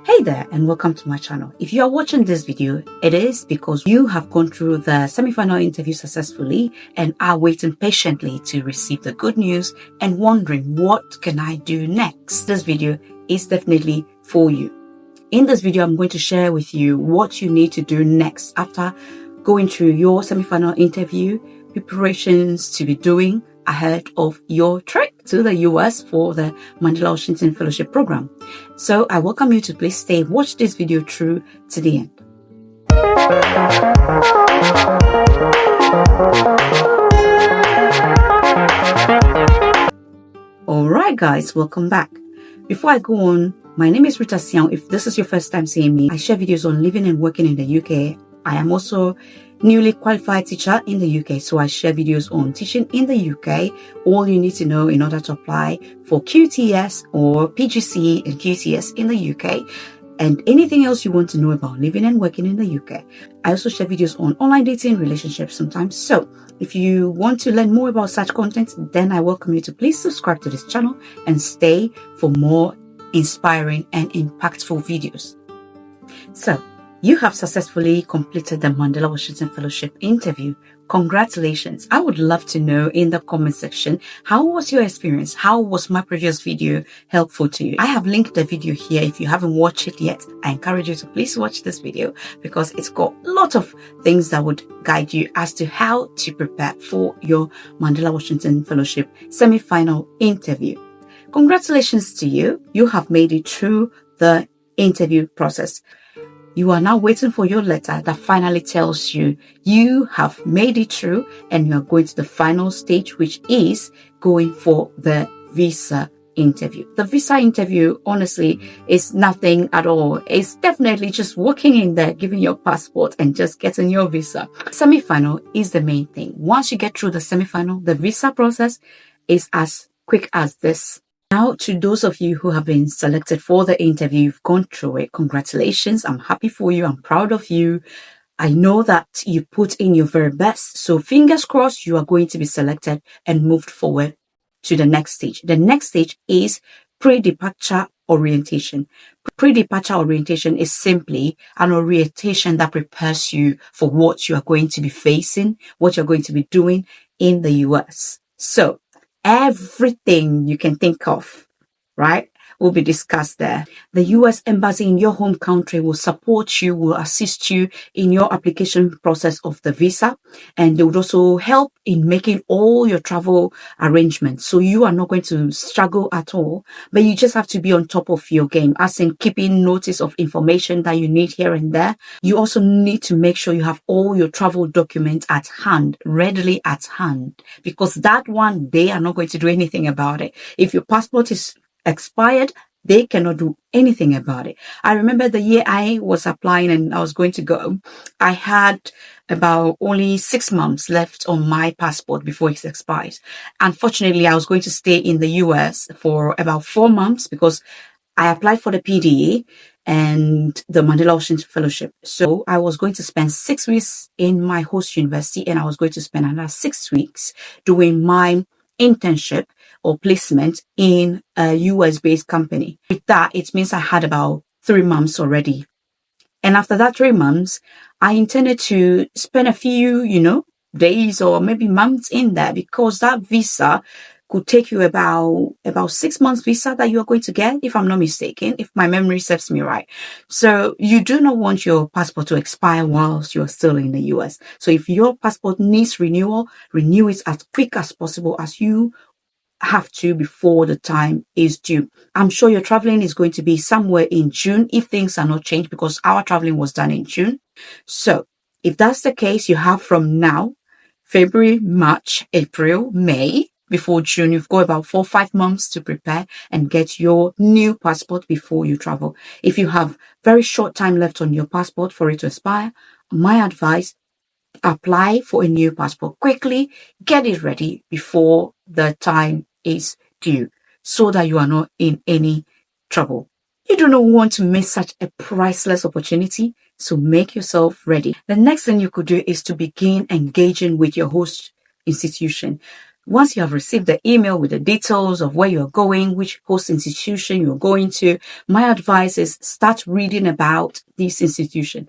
Hey there and welcome to my channel. If you are watching this video, it is because you have gone through the semi-final interview successfully and are waiting patiently to receive the good news and wondering what can I do next. This video is definitely for you. In this video, I'm going to share with you what you need to do next after going through your semi-final interview, preparations to be doing ahead of your trip to the US for the Mandela Washington Fellowship program. So I welcome you to please stay, watch this video through to the end. Alright guys, welcome back. Before I go on, my name is Rita Siang. If this is your first time seeing me, I share videos on living and working in the UK. I am also newly qualified teacher in the UK, so I share videos on teaching in the UK, all you need to know in order to apply for QTS or PGCE and QTS in the UK, and anything else you want to know about living and working in the UK. I also share videos on online dating, relationships sometimes. So if you want to learn more about such content, then I welcome you to please subscribe to this channel and stay for more inspiring and impactful videos. So you have successfully completed the Mandela Washington Fellowship interview. Congratulations. I would love to know in the comment section, how was your experience? How was my previous video helpful to you? I have linked the video here. If you haven't watched it yet, I encourage you to please watch this video because it's got a lot of things that would guide you as to how to prepare for your Mandela Washington Fellowship semi-final interview. Congratulations to you. You have made it through the interview process. You are now waiting for your letter that finally tells you you have made it through and you are going to the final stage, which is going for the visa interview. The visa interview, honestly, is nothing at all. It's definitely just walking in there, giving your passport and just getting your visa. Semi-final is the main thing. Once you get through the semi-final, the visa process is as quick as this. Now, to those of you who have been selected for the interview, you've gone through it. Congratulations. I'm happy for you. I'm proud of you. I know that you put in your very best. So fingers crossed, you are going to be selected and moved forward to the next stage. The next stage is Predeparture Orientation. Predeparture Orientation is simply an orientation that prepares you for what you are going to be facing, what you're going to be doing in the US. So everything you can think of, right, will be discussed there. The US Embassy in your home country will support you, will assist you in your application process of the visa, and they would also help in making all your travel arrangements. So you are not going to struggle at all, but you just have to be on top of your game, as in keeping notice of information that you need here and there. You also need to make sure you have all your travel documents at hand, readily at hand, because that one, they are not going to do anything about it. If your passport is expired, they cannot do anything about it. I remember the year I was applying and I was going to go, I had about only 6 months left on my passport before it expires. Unfortunately, I was going to stay in the US for about 4 months because I applied for the PDE and the Mandela Washington Fellowship. So I was going to spend 6 weeks in my host university and I was going to spend another 6 weeks doing my internship or placement in a US-based company. With that, it means I had about 3 months already. And after that 3 months, I intended to spend a few, days or maybe months in there because that visa could take you about 6 months visa that you are going to get, if I'm not mistaken, if my memory serves me right. So you do not want your passport to expire whilst you're still in the US. So if your passport needs renewal, renew it as quick as possible as you have to before the time is due. I'm sure your traveling is going to be somewhere in June if things are not changed, because our traveling was done in June. So if that's the case, you have from now, February, March, April, May, before June. You've got about 4 or 5 months to prepare and get your new passport before you travel. If you have very short time left on your passport for it to expire, my advice, apply for a new passport quickly, get it ready before the time is due so that you are not in any trouble. You do not want to miss such a priceless opportunity, so make yourself ready. The next thing you could do is to begin engaging with your host institution. Once you have received the email with the details of where you're going, which host institution you're going to, my advice is start reading about this institution.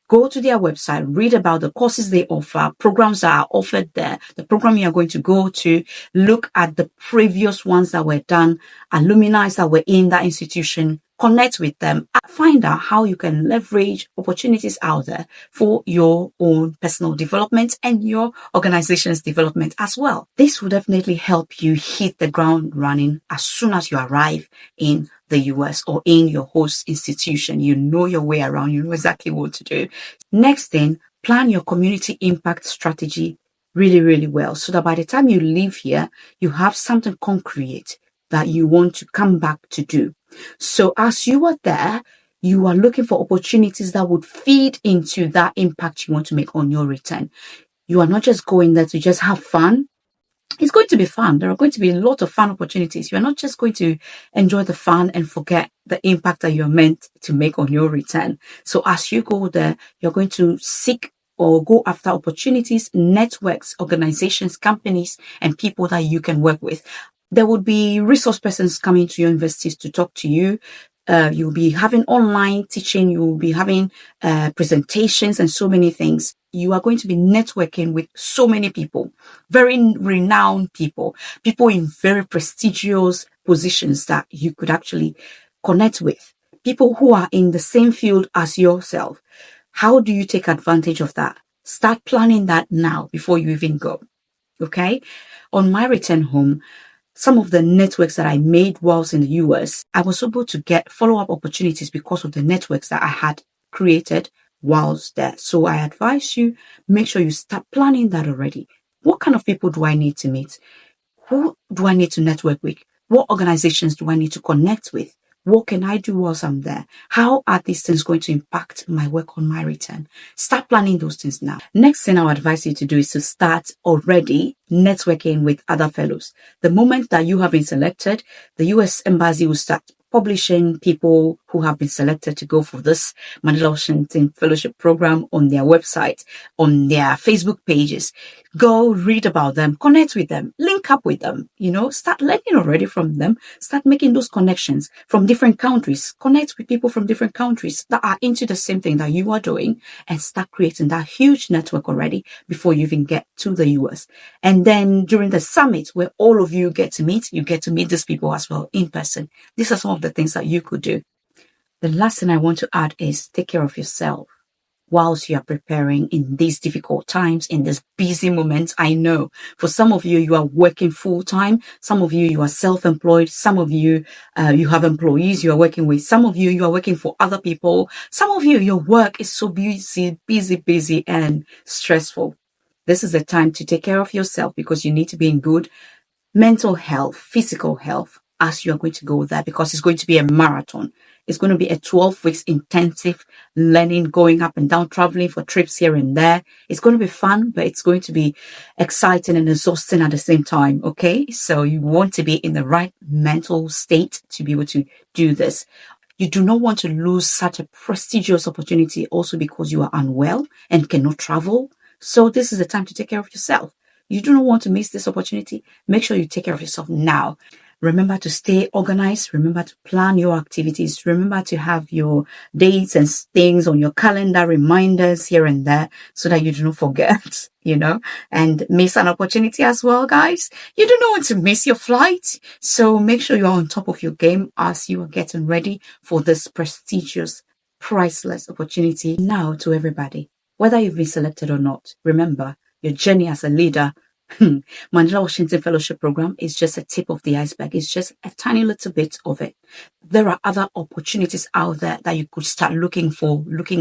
Go to their website, read about the courses they offer, programs that are offered there, the program you are going to go to, look at the previous ones that were done, alumni that were in that institution, connect with them, and find out how you can leverage opportunities out there for your own personal development and your organization's development as well. This will definitely help you hit the ground running as soon as you arrive in the US or in your host institution. You know your way around, you know exactly what to do. Next thing, plan your community impact strategy really, really well so that by the time you leave here, you have something concrete that you want to come back to do. So as you are there, you are looking for opportunities that would feed into that impact you want to make on your return. You are not just going there to just have fun. It's going to be fun. There are going to be a lot of fun opportunities. You're not just going to enjoy the fun and forget the impact that you're meant to make on your return. So as you go there, you're going to seek or go after opportunities, networks, organizations, companies, and people that you can work with. There would be resource persons coming to your universities to talk to you. You'll be having online teaching. You'll be having presentations and so many things. You are going to be networking with so many people, very renowned people in very prestigious positions that you could actually connect with, people who are in the same field as yourself. How do you take advantage of that? Start planning that now before you even go. Okay? On my return home, some of the networks that I made whilst in the US, I was able to get follow-up opportunities because of the networks that I had created whilst there. So I advise you, make sure you start planning that already. What kind of people do I need to meet? Who do I need to network with? What organizations do I need to connect with? What can I do whilst I'm there? How are these things going to impact my work on my return? Start planning those things now. Next thing I'll advise you to do is to start already networking with other fellows. The moment that you have been selected, the US Embassy will start publishing people who have been selected to go for this Mandela Washington Fellowship program on their website, on their Facebook pages. Go read about them, connect with them, link up with them, start learning already from them, start making those connections from different countries, connect with people from different countries that are into the same thing that you are doing and start creating that huge network already before you even get to the US. And then during the summit where all of you get to meet, you get to meet these people as well in person. These are some of the things that you could do. The last thing I want to add is take care of yourself whilst you are preparing in these difficult times, in these busy moments. I know for some of you, you are working full time. Some of you, you are self-employed. Some of you, you have employees you are working with. Some of you, you are working for other people. Some of you, your work is so busy and stressful. This is the time to take care of yourself because you need to be in good mental health, physical health as you are going to go there because it's going to be a marathon. It's going to be a 12 weeks intensive learning, going up and down, traveling for trips here and there. It's going to be fun, but it's going to be exciting and exhausting at the same time. Okay. So you want to be in the right mental state to be able to do this. You do not want to lose such a prestigious opportunity also because you are unwell and cannot travel. So this is the time to take care of yourself. You do not want to miss this opportunity. Make sure you take care of yourself now. Remember to stay organized. Remember to plan your activities. Remember to have your dates and things on your calendar, reminders here and there so that you do not forget, and miss an opportunity as well, guys. You do not want to miss your flight. So make sure you are on top of your game as you are getting ready for this prestigious, priceless opportunity. Now to everybody, whether you've been selected or not, remember your journey as a leader. Mandela Washington Fellowship Program is just a tip of the iceberg. It's just a tiny little bit of it. There are other opportunities out there that you could start looking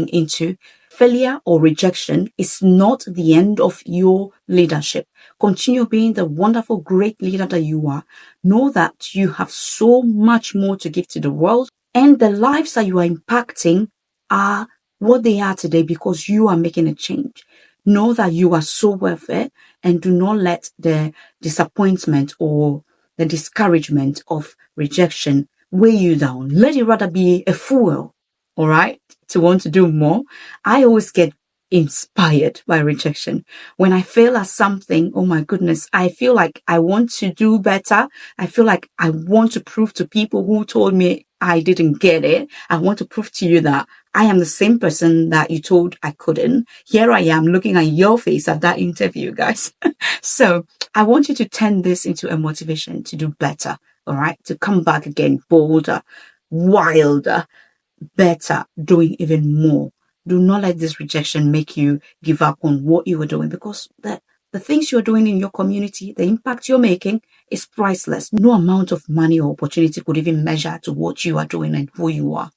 into. Failure or rejection is not the end of your leadership. Continue being the wonderful, great leader that you are. Know that you have so much more to give to the world, and the lives that you are impacting are what they are today because you are making a change. Know that you are so worth it, and do not let the disappointment or the discouragement of rejection weigh you down. Let it rather be a fuel, all right, to want to do more. I always get inspired by rejection. When I fail at something, oh my goodness, I feel like I want to do better. I feel like I want to prove to people who told me I didn't get it. I want to prove to you that I am the same person that you told I couldn't. Here I am looking at your face at that interview, guys. So I want you to turn this into a motivation to do better. All right. To come back again, bolder, wilder, better, doing even more. Do not let this rejection make you give up on what you were doing, because the things you're doing in your community, the impact you're making is priceless. No amount of money or opportunity could even measure to what you are doing and who you are.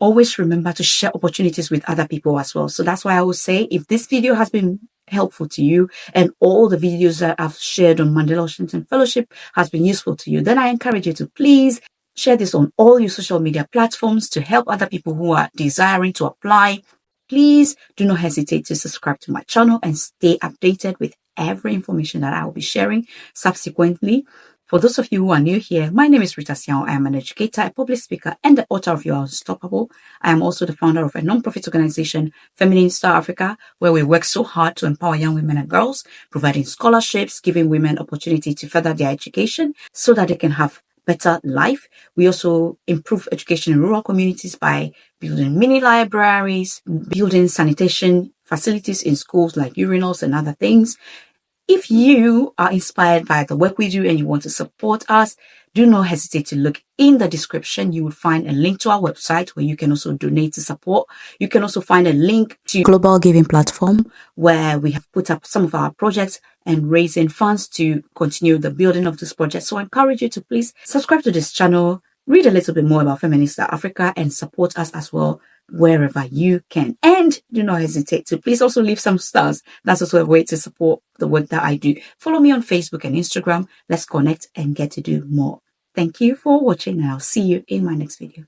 Always remember to share opportunities with other people as well. So that's why I will say, if this video has been helpful to you and all the videos that I've shared on Mandela Washington Fellowship has been useful to you, then I encourage you to please share this on all your social media platforms to help other people who are desiring to apply. Please do not hesitate to subscribe to my channel and stay updated with every information that I will be sharing subsequently. For those of you who are new here, my name is Rita Siao. I am an educator, a public speaker, and the author of You Are Unstoppable. I am also the founder of a non-profit organization, Feminine Star Africa, where we work so hard to empower young women and girls, providing scholarships, giving women opportunity to further their education so that they can have better life. We also improve education in rural communities by building mini libraries, building sanitation facilities in schools like urinals and other things. If you are inspired by the work we do and you want to support us, do not hesitate to look in the description. You will find a link to our website where you can also donate to support. You can also find a link to global giving platform where we have put up some of our projects and raising funds to continue the building of this project. So I encourage you to please subscribe to this channel, read a little bit more about Feminine Star Africa, and support us as well wherever you can. And do not hesitate to please also leave some stars. That's also a way to support the work that I do. Follow me on Facebook and Instagram. Let's connect and get to do more. Thank you for watching, and I'll see you in my next video.